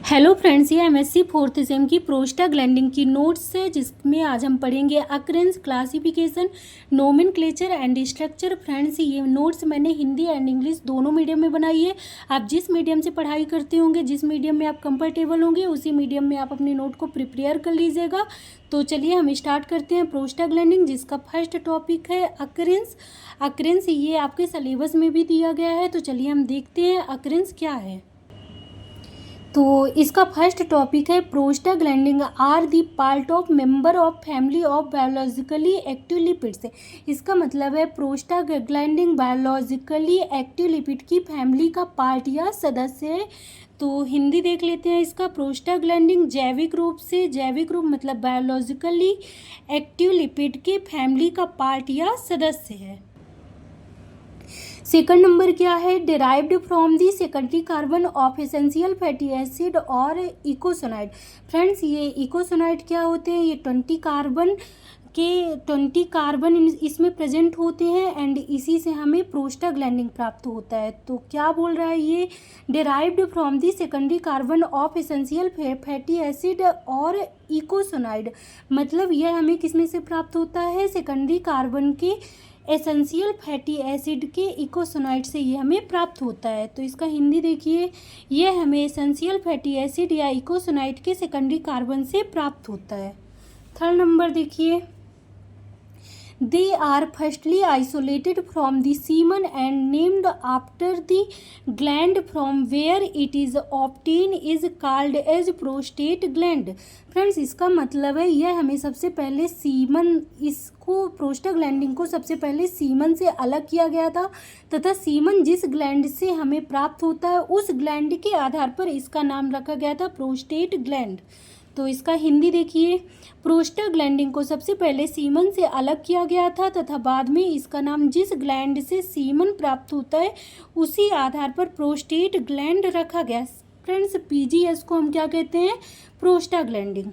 Hello friends, ये MSc fourth same की prostaglandin की नोट्स है जिसमें आज हम पढ़ेंगे occurrence, classification, nomenclature and structure. Friends, ये नोट्स मैंने हिंदी एंड इंग्लिश दोनों मीडियम में बनाई है। आप जिस मीडियम से पढ़ाई करते होंगे, जिस मीडियम में आप कंफर्टेबल होंगे, उसी मीडियम में आप अपनी नोट को प्रिपेयर कर लीजिएगा। तो चलिए हम स्टार्ट करते हैं प्रोस्टाग्लैंडिन, जिसका फर्स्ट टॉपिक है अकरेंस। अकरेंस ये आपके सिलेबस में भी दिया गया है, तो चलिए हम देखते हैं अकरेंस क्या है। तो इसका फर्स्ट टॉपिक है prostaglandin are the part of member of family of biologically active lipids. इसका मतलब है प्रोस्टाग्लैंडिन बायोलॉजिकली एक्टिव लिपिड की फैमिली का पार्ट या सदस्य है। तो हिंदी देख लेते हैं इसका। प्रोस्टाग्लैंडिन जैविक रूप मतलब बायोलॉजिकली एक्टिव लिपिड के फैमिली का पार्ट या सदस्य है। सेकंड नंबर क्या है? Derived from the secondary carbon of essential fatty acid और इकोसोनाइड। फ्रेंड्स, ये इकोसोनाइड क्या होते हैं? ये 20 कार्बन इसमें प्रेजेंट होते हैं एंड इसी से हमें प्रोस्टाग्लैंडिन प्राप्त होता है। तो क्या बोल रहा है ये? Derived from the secondary carbon of essential fatty acid और इकोसोनाइड, मतलब यह हमें किसमें से प्राप्त होता है? सेकेंडरी कार्बन के एसेंशियल फैटी एसिड के इकोसोनाइड से ये हमें प्राप्त होता है। तो इसका हिंदी देखिए, यह हमें एसेंशियल फैटी एसिड या इकोसोनाइड के सेकेंडरी कार्बन से प्राप्त होता है। थर्ड नंबर देखिए, they are firstly isolated from the semen and named after the gland from where it is obtain is called as prostate gland. Friends, इसका मतलब है यह हमें सबसे पहले प्रोस्टाग्लैंडिन को सबसे पहले सीमन से अलग किया गया था तथा सीमन जिस ग्लैंड से हमें प्राप्त होता है उस ग्लैंड के आधार पर इसका नाम रखा गया था प्रोस्टेट ग्लैंड। तो इसका हिंदी देखिए, प्रोस्टाग्लैंडिन को सबसे पहले सीमन से अलग किया गया था तथा बाद में इसका नाम जिस ग्लैंड से सीमन प्राप्त होता है उसी आधार पर प्रोस्टेट ग्लैंड रखा गया। फ्रेंड्स, पीजीएस को हम क्या कहते हैं? प्रोस्टाग्लैंडिन।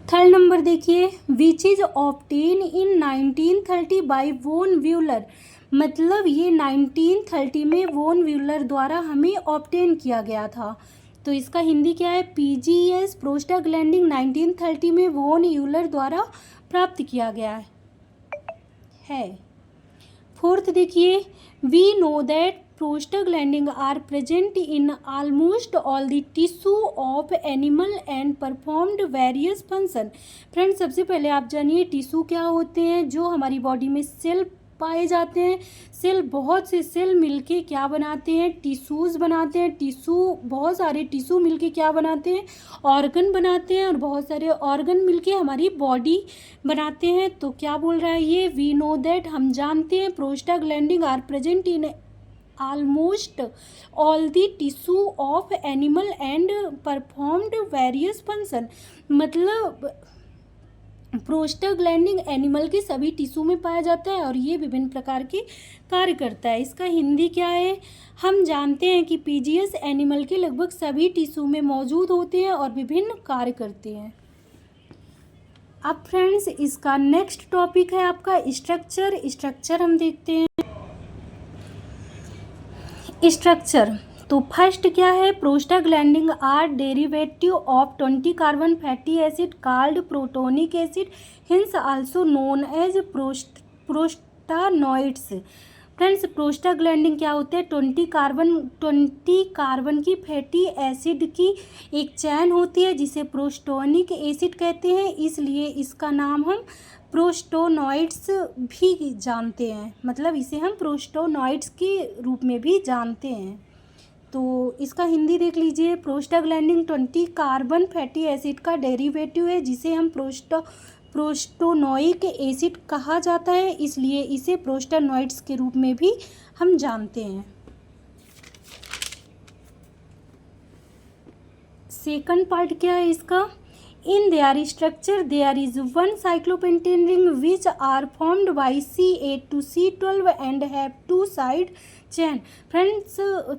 थर्ड नंबर देखिए, which is obtain in 1930 by von Euler, मतलब ये 1930 में वोन व्यूलर द्वारा हमें ऑब्टेन किया गया था। तो इसका हिंदी क्या है? पीजीएस प्रोस्टाग्लैंडिन 1930 में वोन व्यूलर द्वारा प्राप्त किया गया है। फोर्थ देखिए, we know that prostaglandin are present in almost all the tissue of animal and performed various function. Friends, सबसे पहले आप जानिए टिश्यू क्या होते हैं। जो हमारी बॉडी में सेल पाए जाते हैं, बहुत से सेल मिलके क्या बनाते हैं? टिश्यूज़ बनाते हैं। बहुत सारे टिश्यू मिलके क्या बनाते हैं? ऑर्गन बनाते हैं और बहुत सारे ऑर्गन मिलके हमारी बॉडी बनाते हैं। तो क्या बोल रहा है ये? वी नो दैट, हम जानते हैं, prostaglandin are present in almost all the tissue of animal and performed various function, मतलब प्रोस्टाग्लैंडिन एनिमल के सभी टिश्यू में पाया जाता है और ये विभिन्न प्रकार के कार्य करता है। इसका हिंदी क्या है? हम जानते हैं कि पीजीएस एनिमल के लगभग सभी टिश्यू में मौजूद होते हैं और विभिन्न कार्य करते हैं। अब फ्रेंड्स, इसका नेक्स्ट टॉपिक है आपका स्ट्रक्चर हम देखते हैं। स्ट्रक्चर तो फर्स्ट क्या है? Prostaglandin are derivative of 20 carbon fatty acid called protonic acid, hence also known as prostanoids. Friends, prostaglandin क्या होते हैं? 20 कार्बन की फैटी एसिड की एक चैन होती है जिसे प्रोस्टोनिक एसिड कहते हैं, इसलिए इसका नाम हम प्रोस्टोनॉइड्स भी जानते हैं, मतलब इसे हम प्रोस्टोनॉइड्स के रूप में भी जानते हैं। तो इसका हिंदी देख लीजिए, प्रोस्टाग्लैंडिन 20 कार्बन फैटी एसिड का डेरिवेटिव है जिसे हम प्रोस्टोनोइक एसिड कहा जाता है, इसलिए इसे प्रोस्टानॉइड्स के रूप में भी हम जानते हैं। सेकंड पार्ट क्या है इसका? In their structure there is one cyclopentan ring which are formed by C8 to C12 and have two side chain। Friends,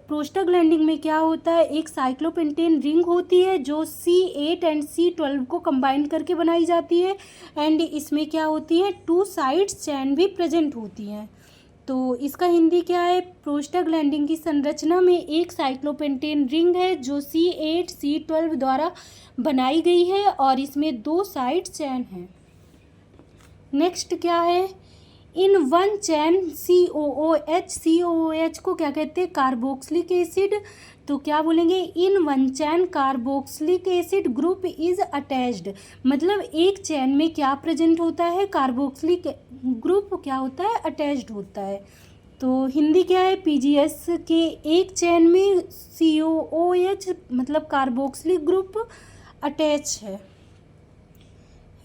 prostaglandin में क्या होता है? एक साइक्लोपेंटेन रिंग होती है जो C8 एंड C12 को कंबाइन करके बनाई जाती है एंड इसमें क्या होती है? 2 साइड्स चैन भी प्रेजेंट होती हैं। तो इसका हिंदी क्या है? प्रोस्टाग्लैंडिन की संरचना में एक साइक्लोपेंटेन रिंग है जो C8C12 द्वारा बनाई गई है और इसमें 2 साइड चेन हैं। नेक्स्ट क्या है? इन वन चैन COOH को क्या कहते हैं? Carboxylic acid. तो क्या बोलेंगे? In one chain carboxylic acid group is attached. मतलब एक चैन में क्या प्रेजेंट होता है? कार्बोक्सिलिक ग्रुप क्या होता है? अटैच्ड होता है। तो हिंदी क्या है? PGS के एक चैन में COOH मतलब कार्बोक्सिलिक ग्रुप अटैच है।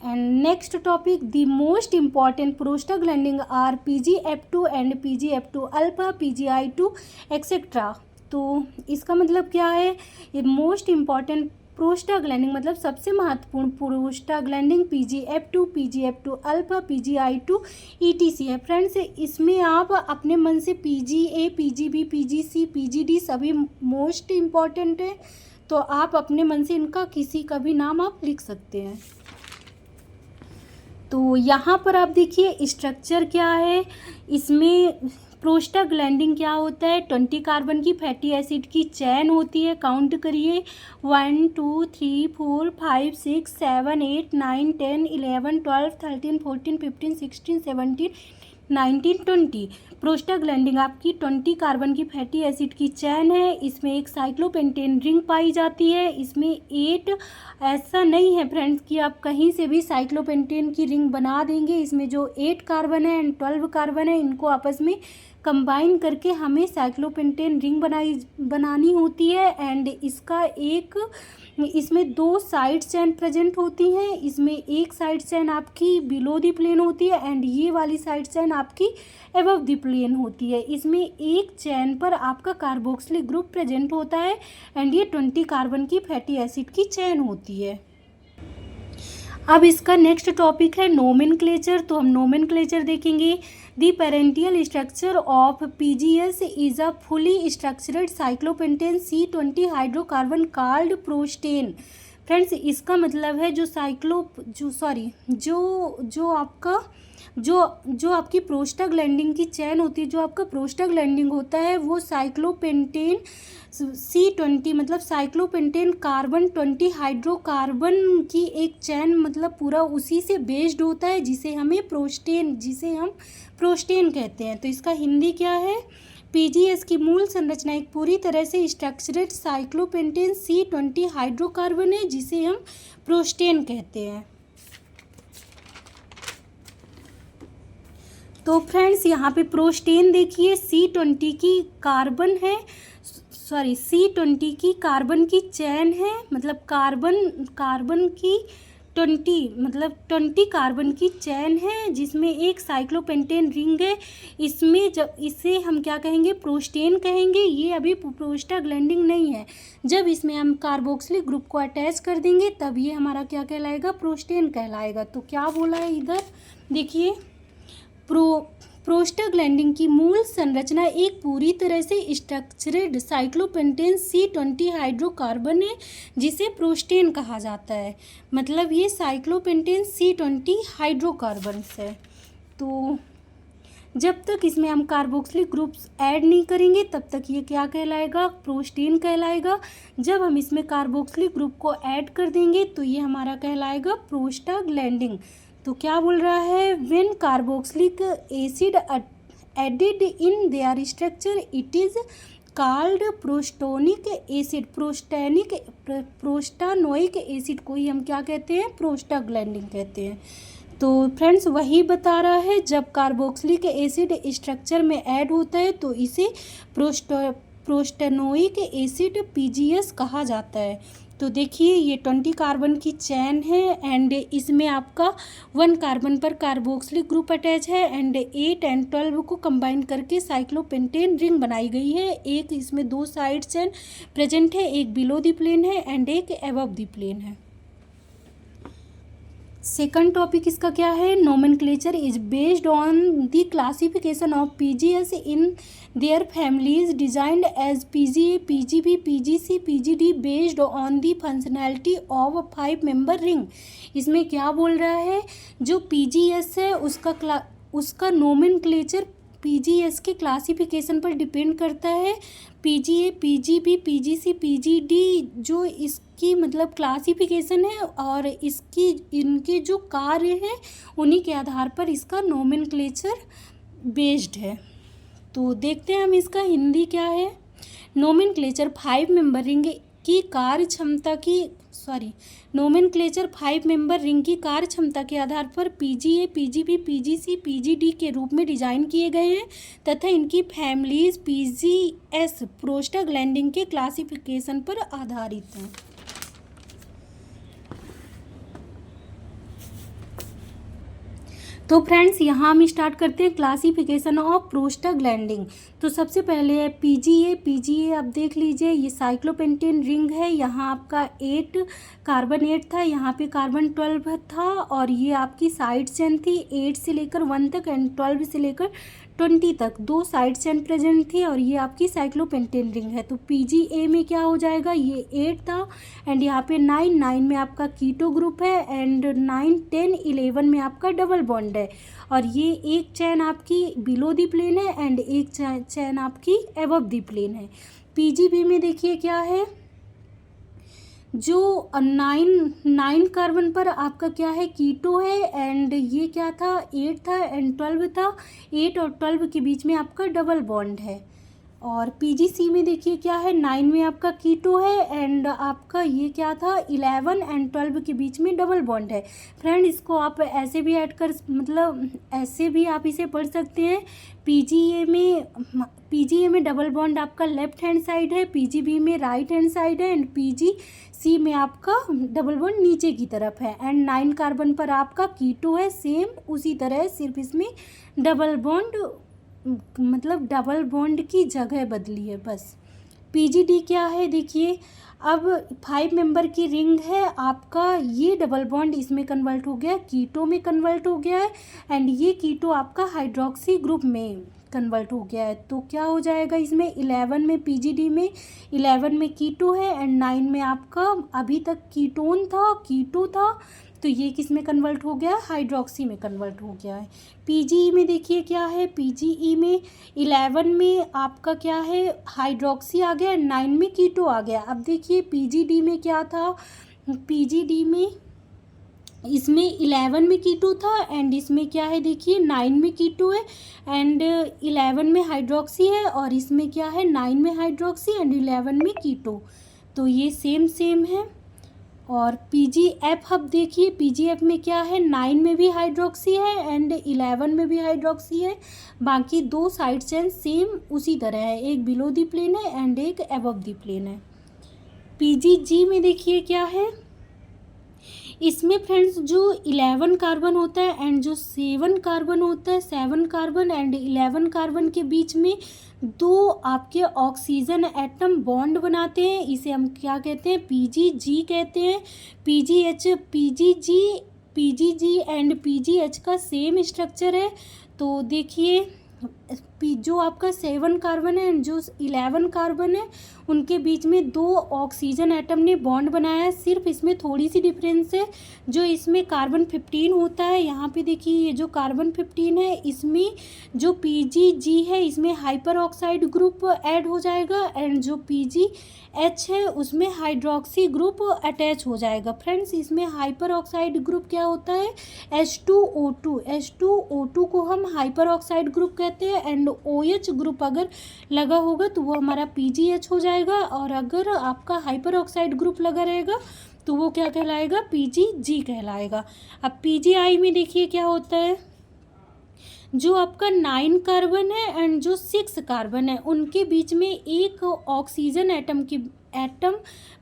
And next topic, the most important prostaglandin are PGF2 and PGF2 alpha, PGI2 etc. तो इसका मतलब क्या है? ये मोस्ट इम्पॉर्टेंट प्रोस्टाग्लैंडिन मतलब सबसे महत्वपूर्ण prostaglandin PGF2, PGF2 alpha, PGI2 ETC है। फ्रेंड्स, इसमें आप अपने मन से PGA, PGB, PGC, PGD सभी मोस्ट इम्पॉर्टेंट है, तो आप अपने मन से इनका किसी का भी नाम आप लिख सकते हैं। तो यहाँ पर आप देखिए स्ट्रक्चर क्या है। इसमें प्रोस्टाग्लैंडिन क्या होता है? 20 कार्बन की फैटी एसिड की चैन होती है। काउंट करिए 1 2 3 4 5 6 7 8 9 10 11 12 13 14 15 16 17 19 20। प्रोस्टाग्लैंडिन आपकी 20 कार्बन की फैटी एसिड की चैन है। इसमें एक साइक्लोपेंटेन रिंग पाई जाती है। इसमें 8 ऐसा नहीं है फ्रेंड्स कि आप कहीं से भी साइक्लोपेंटेन की रिंग बना देंगे। इसमें जो 8 कार्बन है एंड 12 कार्बन है इनको आपस में कंबाइन करके हमें साइक्लोपेंटेन रिंग बनानी होती है। एंड इसमें 2 साइड चैन प्रेजेंट होती हैं। इसमें एक साइड चैन आपकी बिलो द प्लेन होती है एंड ये वाली साइड चैन आपकी एबव द प्लेन होती है। इसमें एक चैन पर आपका कार्बोक्सिलिक ग्रुप प्रेजेंट होता है एंड ये 20 कार्बन की फैटी एसिड की चैन होती है। अब इसका नेक्स्ट टॉपिक है नोमेनक्लेचर। तो हम नोमेनक्लेचर देखेंगे। The parental structure of PGS is a fully structured cyclopentane C20 hydrocarbon called prostane. Friends, इसका मतलब है जो आपकी प्रोस्टाग्लैंडिन की चैन होती है, जो आपका प्रोस्टाग्लैंडिन होता है वो साइक्लोपेंटेन C20 मतलब साइक्लोपेंटेन कार्बन 20 हाइड्रोकार्बन की एक चैन मतलब पूरा उसी से बेस्ड होता है जिसे हम प्रोस्टेन कहते हैं। तो इसका हिंदी क्या है? PGS की मूल संरचना एक पूरी तरह से स्ट्रक्चर्ड साइक्लोपेंटेन C20 हाइड्रोकार्बन है जिसे हम प्रोस्टेन कहते हैं। तो फ्रेंड्स, यहाँ पे प्रोस्टेन देखिए C20 की कार्बन है, C20 की कार्बन की चैन है। मतलब कार्बन की 20 कार्बन की चैन है जिसमें एक साइक्लोपेंटेन रिंग है। इसमें जब इसे हम क्या कहेंगे? प्रोस्टेन कहेंगे। ये अभी प्रोस्टाग्लैंडिन नहीं है। जब इसमें हम कार्बोक्सिलिक ग्रुप को अटैच कर देंगे तब ये हमारा क्या कहलाएगा? प्रोस्टेन कहलाएगा। तो क्या बोला है इधर देखिए, प्रोस्टाग्लैंडिन की मूल संरचना एक पूरी तरह से स्ट्रक्चर्ड साइक्लोपेंटेन C20 हाइड्रोकार्बन है जिसे प्रोस्टेन कहा जाता है। मतलब ये साइक्लोपेंटेन C20 हाइड्रोकार्बन है। तो जब तक इसमें हम कार्बोक्सिलिक ग्रुप्स ऐड नहीं करेंगे तब तक ये क्या कहलाएगा? प्रोस्टेन कहलाएगा। जब हम इसमें कार्बोक्सिलिक ग्रुप को ऐड कर देंगे तो ये हमारा कहलाएगा प्रोस्टाग्लैंडिन। तो क्या बोल रहा है? When carboxylic acid added in their structure it is called prostonic acid. Prostanoic acid को ही हम क्या कहते हैं? प्रोस्टाग्लैंडिन कहते हैं। तो फ्रेंड्स, वही बता रहा है जब कार्बोक्सिलिक एसिड स्ट्रक्चर में ऐड होता है तो इसे प्रोस्टानोइक एसिड PGS कहा जाता है। तो देखिए ये 20 कार्बन की चैन है एंड इसमें आपका 1 कार्बन पर कार्बोक्सिलिक ग्रुप अटैच है एंड 8 एंड 12 को कंबाइन करके साइक्लोपेंटेन रिंग बनाई गई है। एक इसमें 2 साइड चैन प्रेजेंट है, एक बिलो द प्लेन है एंड एक अबव द प्लेन है। सेकंड टॉपिक इसका क्या है? Nomenclature is based on the classification of PGS in their families designed as PGA, PGB, PGC, PGD based on the functionality of 5 member ring. इसमें क्या बोल रहा है? जो PGS है उसका नोमेनक्लेचर पीजीएस के क्लासिफिकेशन पर डिपेंड करता है। पीजीए, पीजीबी, पीजीसी, पीजीडी जो इसकी मतलब क्लासिफिकेशन है और इनके जो कार्य हैं उन्हीं के आधार पर इसका नोमेनक्लेचर बेस्ड है। तो देखते हैं हम इसका हिंदी क्या है। नोमेनक्लेचर 5 मेंबर रिंग की कार्य क्षमता की नोमेनक्लेचर 5 मेंबर रिंग की कार्य क्षमता के आधार पर पीजीए, पीजीबी, पीजीसी, पीजीडी के रूप में डिजाइन किए गए हैं तथा इनकी फैमिलीज पीजीएस प्रोस्टाग्लैंडिन के क्लासिफिकेशन पर आधारित हैं। तो फ्रेंड्स यहाँ हम स्टार्ट करते हैं क्लासिफिकेशन ऑफ प्रोस्टाग्लैंडिन। तो सबसे पहले है पीजीए। पीजीए आप देख लीजिए, ये साइक्लोपेंटेन रिंग है। यहाँ आपका 8 कार्बन 8 था, यहाँ पे कार्बन 12 था और ये आपकी साइड चेन थी 8 से लेकर 1 तक एंड 12 से लेकर 20 तक 2 साइड चेन प्रेजेंट थी और ये आपकी साइक्लोपेंटेन रिंग है। तो पीजीए में क्या हो जाएगा, ये 8 था एंड यहाँ पे 9 में आपका कीटो ग्रुप है एंड 9, 10, 11 में आपका डबल बॉन्ड है और ये एक चैन आपकी बिलो दी प्लेन है एंड एक चैन आपकी एबव दी प्लेन है। पीजीबी में देखिए क्या है, जो 9 कार्बन पर आपका क्या है, कीटो है एंड ये क्या था, 8 था एंड 12 था। 8 और 12 के बीच में आपका डबल बॉन्ड है। और पीजीसी में देखिए क्या है, 9 में आपका कीटो है एंड आपका ये क्या था, 11 एंड 12 के बीच में डबल बॉन्ड है। फ्रेंड इसको आप ऐसे भी ऐड कर मतलब ऐसे भी आप इसे पढ़ सकते हैं। पीजीए में डबल बॉन्ड आपका लेफ्ट हैंड साइड है, पीजीबी में राइट हैंड साइड है एंड पीजीसी में आपका डबल बॉन्ड नीचे की तरफ है एंड 9 कार्बन पर आपका कीटो है, सेम उसी तरह सिर्फ इसमें डबल बॉन्ड मतलब डबल बॉन्ड की जगह बदली है बस। पीजीडी क्या है देखिए, अब 5 मेंबर की रिंग है आपका, ये डबल बॉन्ड इसमें कन्वर्ट हो गया, कीटो में कन्वर्ट हो गया है एंड ये कीटो आपका हाइड्रोक्सी ग्रुप में कन्वर्ट हो गया है। तो क्या हो जाएगा इसमें, 11 में पीजीडी में 11 में कीटो है एंड 9 में आपका अभी तक कीटोन था, कीटो था, तो ये किस में कन्वर्ट हो गया, हाइड्रोक्सी में कन्वर्ट हो गया है। पीजीई में देखिए क्या है, पीजीई में 11 में आपका क्या है, हाइड्रोक्सी आ गया, 9 में कीटो आ गया। अब देखिए पीजीडी में क्या था, पीजीडी में इसमें 11 में कीटो था एंड इसमें क्या है देखिए 9 में कीटो है एंड 11 में हाइड्रोक्सी है और इसमें क्या है 9 में हाइड्रोक्सी एंड 11 में कीटो, तो ये सेम है। और पीजीएफ अब देखिए, पीजीएफ में क्या है, 9 में भी हाइड्रोक्सी है एंड 11 में भी हाइड्रोक्सी है, बाकी 2 साइड चेन सेम उसी तरह है, एक बिलो दी प्लेन है एंड एक अबव दी प्लेन है। पीजीजी में देखिए क्या है, इसमें फ्रेंड्स जो 11 कार्बन होता है एंड जो 7 कार्बन होता है, 7 कार्बन एंड 11 कार्बन के बीच में 2 आपके ऑक्सीजन एटम बॉन्ड बनाते हैं, इसे हम क्या कहते हैं, पीजीजी कहते हैं। पीजीएच, पीजीजी एंड पीजीएच का सेम स्ट्रक्चर है। तो देखिए जो आपका 7 कार्बन है एंड जो 11 कार्बन है उनके बीच में 2 ऑक्सीजन एटम ने बॉन्ड बनाया है, सिर्फ इसमें थोड़ी सी डिफरेंस है, जो इसमें कार्बन 15 होता है, यहाँ पे देखिए ये जो कार्बन 15 है इसमें जो पीजीजी है इसमें हाइपर ऑक्साइड ग्रुप ऐड हो जाएगा एंड जो पीजीएच है उसमें हाइड्रोक्सी ग्रुप अटैच हो जाएगा। फ्रेंड्स इसमें हाइपर ऑक्साइड ग्रुप क्या होता है, H2O2, H2O2 को हम हाइपर ऑक्साइड ग्रुप कहते हैं एंड OH ग्रुप अगर लगा होगा तो वो हमारा पीजीएच हो जाएगा और अगर आपका हाइपर ऑक्साइड ग्रुप लगा रहेगा तो वो क्या कहलाएगा, पीजीजी कहलाएगा। अब पीजीआई में देखिए क्या होता है, जो आपका 9 कार्बन है एंड जो 6 कार्बन है उनके बीच में एक ऑक्सीजन एटम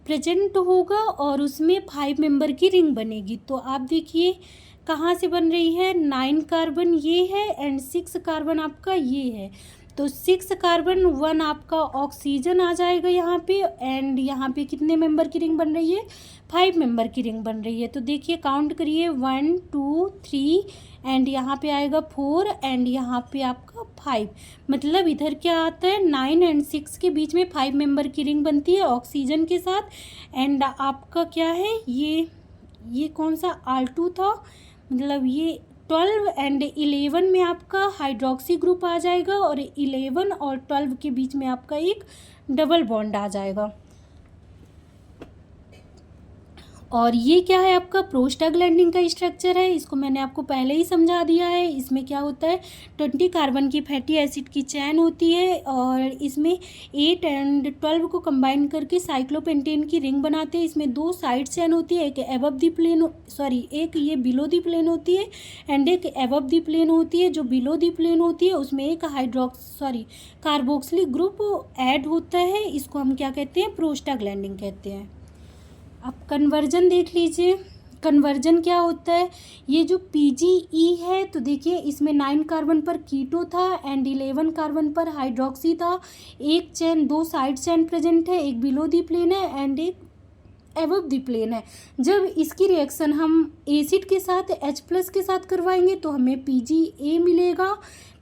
प्रेजेंट होगा और उसमें 5 मेंबर की रिंग बनेगी। तो आप देखिए कहाँ से बन रही है, 9 कार्बन ये है एंड 6 कार्बन आपका ये है, तो 6 कार्बन 1 आपका ऑक्सीजन आ जाएगा यहाँ पे एंड यहाँ पे कितने मेंबर की रिंग बन रही है, 5 मेंबर की रिंग बन रही है। तो देखिए काउंट करिए 1 2 3 एंड यहाँ पे आएगा 4 एंड यहाँ पे आपका 5, मतलब इधर क्या आता है 9 एंड 6 के बीच में 5 मेंबर की रिंग बनती है ऑक्सीजन के साथ एंड आपका क्या है ये कौन सा R2 था, मतलब ये 12 एंड 11 में आपका हाइड्रोक्सी ग्रुप आ जाएगा और 11 और 12 के बीच में आपका एक डबल बॉन्ड आ जाएगा। और ये क्या है, आपका प्रोस्टाग्लैंडिन का स्ट्रक्चर है, इसको मैंने आपको पहले ही समझा दिया है। इसमें क्या होता है, 20 कार्बन की फैटी एसिड की चैन होती है और इसमें 8 एंड 12 को कंबाइन करके साइक्लोपेंटेन की रिंग बनाते हैं। इसमें 2 साइड चैन होती है, एक एबव दी प्लेन एक ये बिलो दी प्लेन होती है एंड एक एबव दी प्लेन होती है। जो बिलो दी प्लेन होती है उसमें एक कार्बोक्सिलिक ग्रुप ऐड होता है, इसको हम क्या कहते हैं, प्रोस्टाग्लैंडिन कहते हैं। अब कन्वर्जन देख लीजिए, कन्वर्जन क्या होता है, ये जो PGE है तो देखिए इसमें 9 कार्बन पर कीटो था एंड 11 कार्बन पर हाइड्रोक्सी था। एक चैन, 2 साइड चैन प्रेजेंट है, एक बिलो दी प्लेन है एंड एक एबव दी प्लेन है। जब इसकी रिएक्शन हम एसिड के साथ H+ के साथ करवाएंगे तो हमें PGA मिलेगा।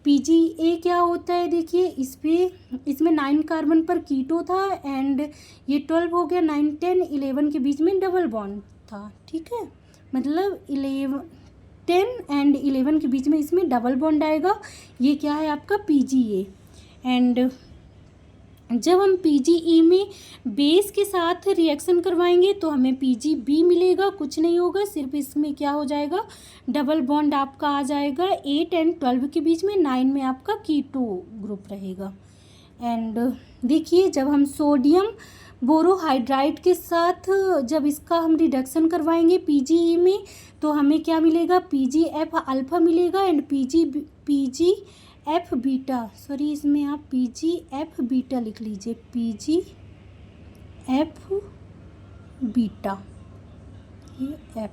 PGA क्या होता है, देखिए इसमें 9 कार्बन पर कीटो था एंड ये 12 हो गया, 9 10 11 के बीच में डबल बॉन्ड था, ठीक है, मतलब 10 एंड 11 के बीच में इसमें डबल बॉन्ड आएगा। ये क्या है आपका PGA। एंड जब हम PGE में बेस के साथ रिएक्शन करवाएंगे तो हमें PGB मिलेगा, कुछ नहीं होगा, सिर्फ इसमें क्या हो जाएगा, डबल बॉन्ड आपका आ जाएगा 8 एंड 12 के बीच में, 9 में आपका कीटो ग्रुप रहेगा। एंड देखिए जब हम सोडियम बोरोहाइड्राइड के साथ जब इसका हम रिडक्शन करवाएंगे PGE में तो हमें क्या मिलेगा, PGF अल्फा मिलेगा एंड PGF बीटा, सॉरी इसमें आप PGF बीटा लिख लीजिए, PGF बीटा, ये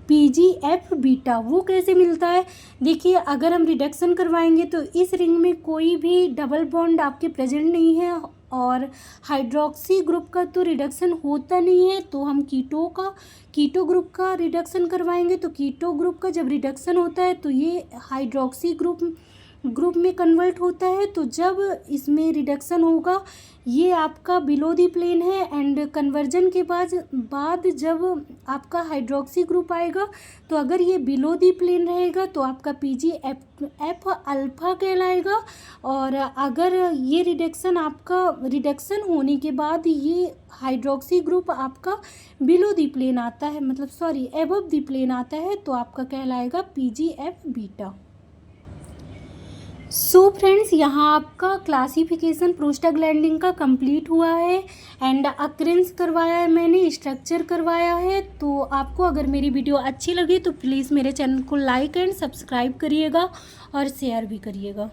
PGF बीटा वो कैसे मिलता है, देखिए अगर हम रिडक्शन करवाएंगे तो इस रिंग में कोई भी डबल बॉन्ड आपके प्रेजेंट नहीं है और हाइड्रोक्सी ग्रुप का तो रिडक्शन होता नहीं है, तो हम कीटो ग्रुप का रिडक्शन करवाएंगे। तो कीटो ग्रुप का जब रिडक्शन होता है तो ये हाइड्रोक्सी ग्रुप में कन्वर्ट होता है। तो जब इसमें रिडक्शन होगा, ये आपका बिलो दी प्लेन है एंड कन्वर्जन के बाद जब आपका हाइड्रोक्सी ग्रुप आएगा तो अगर ये बिलो दी प्लेन रहेगा तो आपका PGF अल्फा कहलाएगा। और अगर ये रिडक्शन होने के बाद ये हाइड्रोक्सी ग्रुप आपका बिलो दी प्लेन आता है, मतलब सॉरी एबव दी प्लेन आता है, तो आपका कहलाएगा PGF बीटा। सो फ्रेंड्स, यहाँ आपका क्लासिफिकेशन प्रोस्टाग्लैंडिन का कंप्लीट हुआ है एंड अक्रेंस करवाया है मैंने, स्ट्रक्चर करवाया है। तो आपको अगर मेरी वीडियो अच्छी लगी तो प्लीज़ मेरे चैनल को लाइक एंड सब्सक्राइब करिएगा और शेयर भी करिएगा।